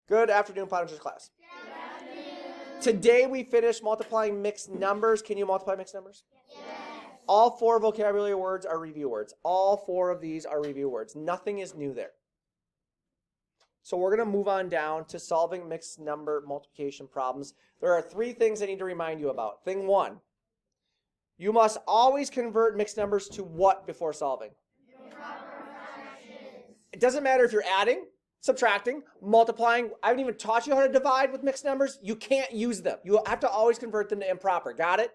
Good afternoon, Pottinger class. Today we finished multiplying mixed numbers. Can you multiply mixed numbers? Yes. All 4 vocabulary words are review words. All 4 of these are review words. Nothing is new there. So we're going to move on down to solving mixed number multiplication problems. There are 3 things I need to remind you about. Thing 1, you must always convert mixed numbers to what before solving? It doesn't matter if you're adding, subtracting, multiplying. I haven't even taught you how to divide with mixed numbers. You can't use them. You have to always convert them to improper. Got it?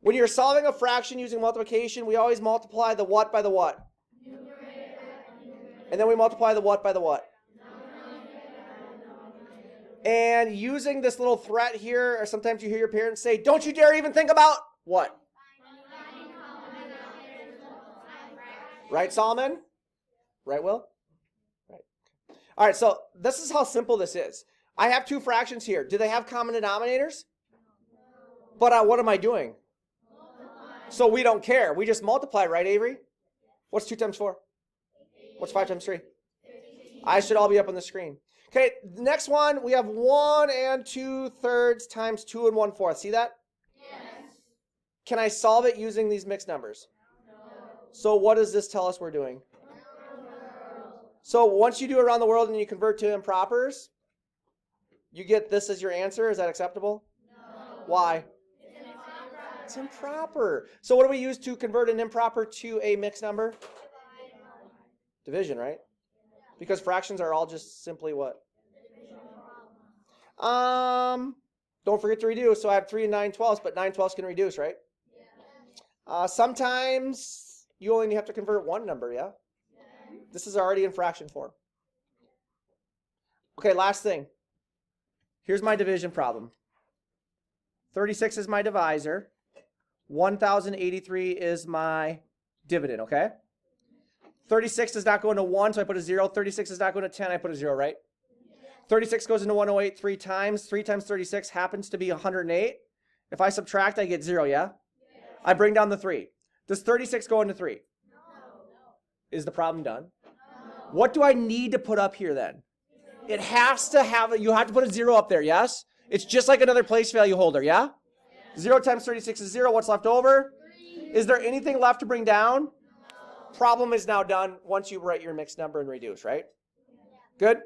When you're solving a fraction using multiplication, we always multiply the what by the what? And then we multiply the what by the what? And using this little threat here, or sometimes you hear your parents say, don't you dare even think about what? Right, Solomon? Right, Will? Right. All right, so this is how simple this is. I have 2 fractions here. Do they have common denominators? But what am I doing? So we don't care. We just multiply, right, Avery? What's 2 times 4? What's 5 times 3? I should all be up on the screen. Okay, the next one, we have 1 2/3 times 2 1/4. See that? Yes. Can I solve it using these mixed numbers? No. So what does this tell us we're doing? So once you do around the world and you convert to impropers, you get this as your answer. Is that acceptable? No. Why? It's improper. So what do we use to convert an improper to a mixed number? Division, right? Because fractions are all just simply what? Don't forget to reduce. So I have 3 and 9/12, but 9/12 can reduce, right? Sometimes you only have to convert one number, yeah? This is already in fraction form. Okay, last thing. Here's my division problem. 36 is my divisor. 1083 is my dividend, okay? 36 does not go into 1, so I put a 0. 36 does not go into 10, I put a 0, right? 36 goes into 108 3 times. 3 times 36 happens to be 108. If I subtract, I get 0, yeah? I bring down the 3. Does 36 go into 3? No. Is the problem done? No. What do I need to put up here then? It has to have, you have to put a 0 up there, yes? It's just like another place value holder, yeah? 0 times 36 is 0. What's left over? 3. Is there anything left to bring down? No. Problem is now done once you write your mixed number and reduce, right? Good?